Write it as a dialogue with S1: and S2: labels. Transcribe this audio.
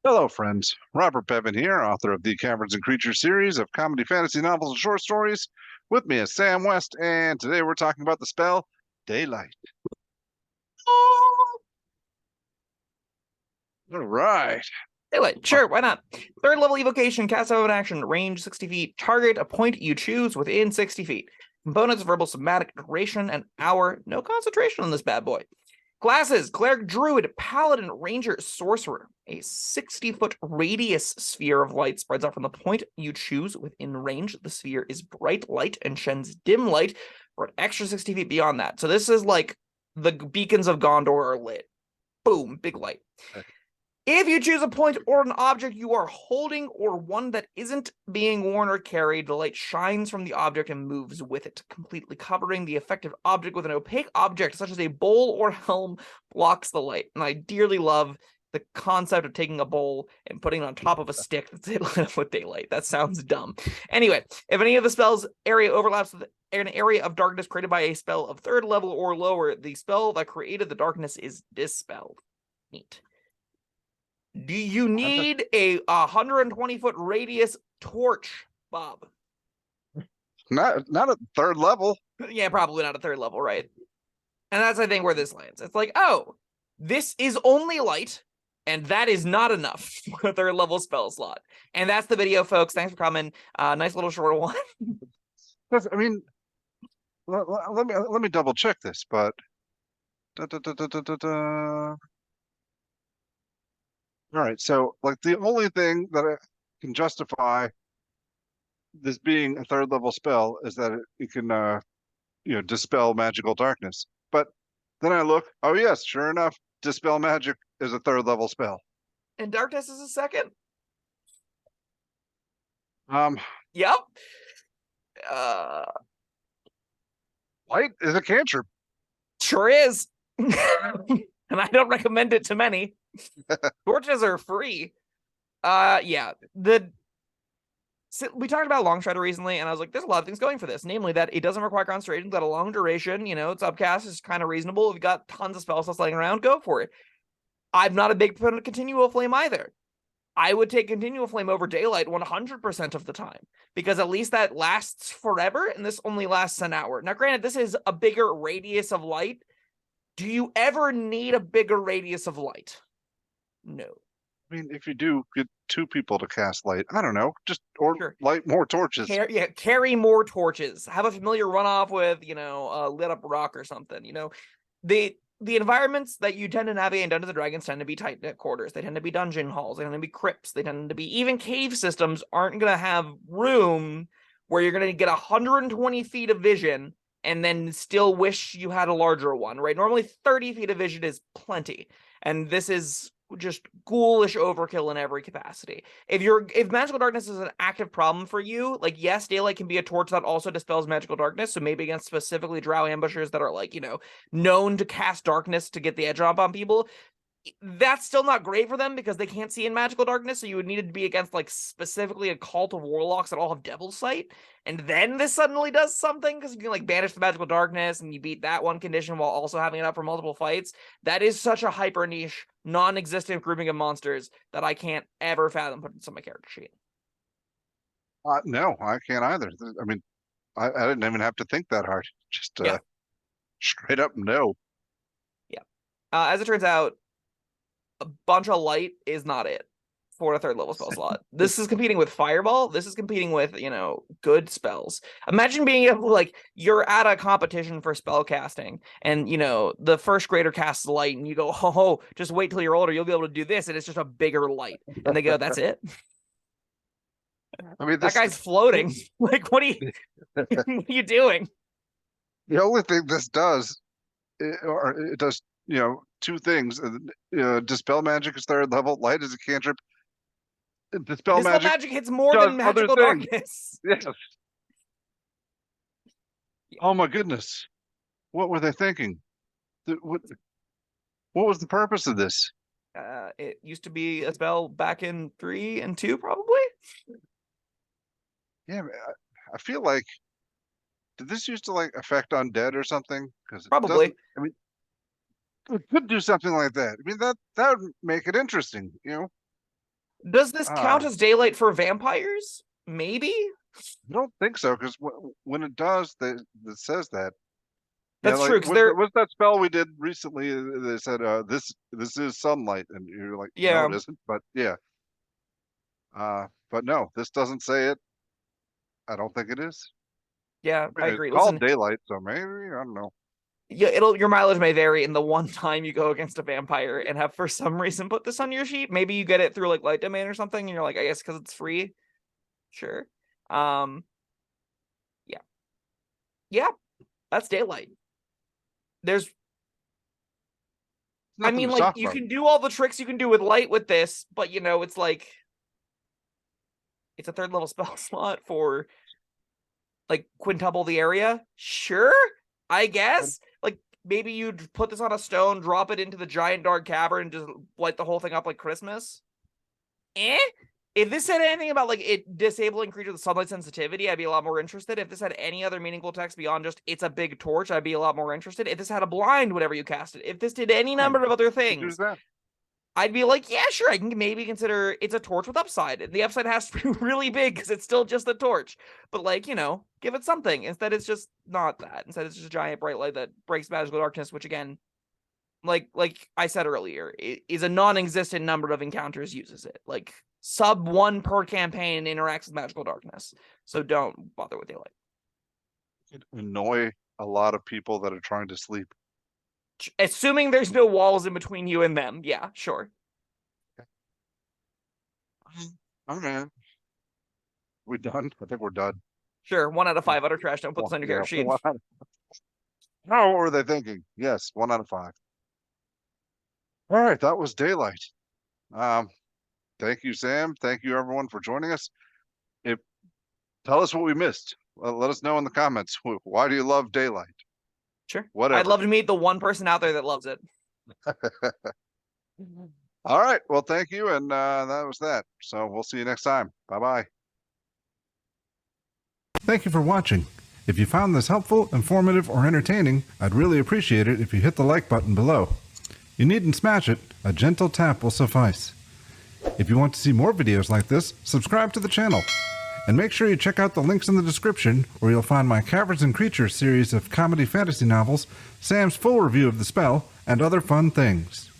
S1: Hello, friends. Robert Bevan here, author of the Caverns and Creatures series of comedy, fantasy novels, and short stories. With me is Sam West, and today we're talking about the spell Daylight. All right.
S2: Daylight, sure, why not? Third level evocation, cast out of action, range 60 feet, target a point you choose within 60 feet. Components: verbal, somatic, duration, and hour. No concentration on this bad boy. Classes: Cleric, Druid, Paladin, Ranger, Sorcerer. A 60-foot radius sphere of light spreads out from the point you choose within range. The sphere is bright light and sheds dim light for an extra 60 feet beyond that. So this is like the beacons of Gondor are lit. Boom, big light. If you choose a point or an object you are holding or one that isn't being worn or carried, the light shines from the object and moves with it, completely covering the affected object. With an opaque object such as a bowl or helm blocks the light. And I dearly love the concept of taking a bowl and putting it on top of a stick that's lit up with daylight. That sounds dumb. Anyway, if any of the spell's area overlaps with an area of darkness created by a spell of third level or lower, the spell that created the darkness is dispelled. Neat. Do you need a 120-foot radius torch, Bob?
S1: Not at third level.
S2: Yeah, probably not a third level, right? And that's, I think, where this lands. It's like, oh, this is only light, and that is not enough for a third level spell slot. And that's the video, folks. Thanks for coming. Nice little short one.
S1: I mean, let me double check this, but all right. So, like, the only thing that I can justify this being a third level spell is that it can dispel magical darkness. But then I look, oh yes, sure enough, dispel magic is a third level spell.
S2: And darkness is a second.
S1: Yep.
S2: Uh,
S1: Light is a cantrip.
S2: Sure is. And I don't recommend it to many. Torches are free. Yeah. We talked about Longstrider recently, and I was like, there's a lot of things going for this. Namely, that it doesn't require concentration, got a long duration, it's upcast, is kind of reasonable. If you've got tons of spell slots laying around, go for it. I'm not a big fan of Continual Flame either. I would take Continual Flame over Daylight 100% of the time, because at least that lasts forever, and this only lasts an hour. Now, granted, this is a bigger radius of light. Do you ever need a bigger radius of light? No.
S1: I mean, if you do get two people to cast light, I don't know, sure. Light more torches.
S2: Carry more torches. Have a familiar run off with, a lit up rock or something. The environments that you tend to navigate in Dungeons and Dragons tend to be tight knit quarters. They tend to be dungeon halls. They tend to be crypts. They tend to be even cave systems aren't going to have room where you're going to get 120 feet of vision and then still wish you had a larger one, right? Normally 30 feet of vision is plenty. And this is just ghoulish overkill in every capacity. If magical darkness is an active problem for you, like, yes, daylight can be a torch that also dispels magical darkness, so maybe against specifically drow ambushers that are, like, known to cast darkness to get the edge up on people, that's still not great for them because they can't see in magical darkness. So you would need it to be against, like, specifically a cult of warlocks that all have devil's sight, and then this suddenly does something because you can, like, banish the magical darkness and you beat that one condition while also having it up for multiple fights. That is such a hyper niche, non-existent grouping of monsters that I can't ever fathom putting on my character sheet.
S1: No, I can't either. I mean, I didn't even have to think that hard. Just straight up no.
S2: Yeah. As it turns out, a bunch of light is not it for a third level spell slot. This is competing with Fireball. This is competing with, good spells. Imagine being able to, like, you're at a competition for spell casting and, the first grader casts light and you go, ho, just wait till you're older. You'll be able to do this. And it's just a bigger light. And they go, that's it. I mean, that guy's floating. Like, what are you doing?
S1: The only thing this does, it does, two things. Dispel magic is third level. Light is a cantrip. Dispel magic
S2: hits more than magical darkness.
S1: Yes. Oh my goodness. What were they thinking? What was the purpose of this?
S2: It used to be a spell back in 3 and 2, probably.
S1: Yeah, I feel like, did this used to, like, affect undead or something? Because
S2: probably.
S1: I mean, it could do something like that. I mean, that would make it interesting,
S2: Does this count
S1: I
S2: as daylight for vampires? Maybe.
S1: don't think so, because when it does, it says that. Yeah,
S2: That's
S1: like
S2: true, because they're
S1: what's that spell we did recently? They said this is sunlight, and you're like, no,
S2: yeah,
S1: it isn't. But yeah, but no, this doesn't say it. I don't think it is.
S2: yeah,
S1: I
S2: I
S1: mean, it's
S2: agree.
S1: called
S2: Listen,
S1: daylight, so maybe I don't know.
S2: yeah, your mileage may vary in the one time you go against a vampire and have for some reason put this on your sheet. Maybe you get it through like light domain or something, and you're like, I guess because it's free. Sure. Um, yeah. Yeah, that's daylight. There's I
S1: Nothing
S2: mean,
S1: to
S2: like,
S1: talk
S2: you
S1: about.
S2: can do all the tricks you can do with light with this, but it's like it's a third level spell slot for like quintuple the area. Sure, I guess. Like maybe you'd put this on a stone, drop it into the giant dark cavern, and just light the whole thing up like Christmas. Eh? If this said anything about like it disabling creatures with sunlight sensitivity, I'd be a lot more interested. If this had any other meaningful text beyond just it's a big torch, I'd be a lot more interested. If this had a blind, whatever you cast it, if this did any
S1: Fine,
S2: number of other
S1: you could do
S2: things,
S1: that.
S2: I'd be like, yeah, sure, I can maybe consider it's a torch with upside. And the upside has to be really big because it's still just a torch. But like, give it something. Instead, it's just not that. Instead, it's just a giant bright light that breaks magical darkness, which again, like I said earlier, is a non-existent number of encounters uses it. Like sub 1 per campaign interacts with magical darkness. So don't bother with daylight.
S1: It annoy a lot of people that are trying to sleep.
S2: Assuming there's no walls in between you and them. Yeah, sure.
S1: Oh man, we done? I think we're done.
S2: Sure. 1 out of 5 utter trash. Don't put this on your character sheet.
S1: No, what were they thinking? Yes, 1 out of 5. All right, that was daylight. Thank you, Sam. Thank you, everyone, for joining us. Tell us what we missed. Let us know in the comments. Why do you love daylight?
S2: Sure.
S1: Whatever.
S2: I'd love to meet the one person out there that loves it.
S1: All right. Well, thank you. And that was that. So we'll see you next time. Bye-bye. Thank you for watching. If you found this helpful, informative, or entertaining, I'd really appreciate it if you hit the like button below. You needn't smash it. A gentle tap will suffice. If you want to see more videos like this, subscribe to the channel. And make sure you check out the links in the description where you'll find my Caverns and Creatures series of comedy fantasy novels, Sam's full review of the spell, and other fun things.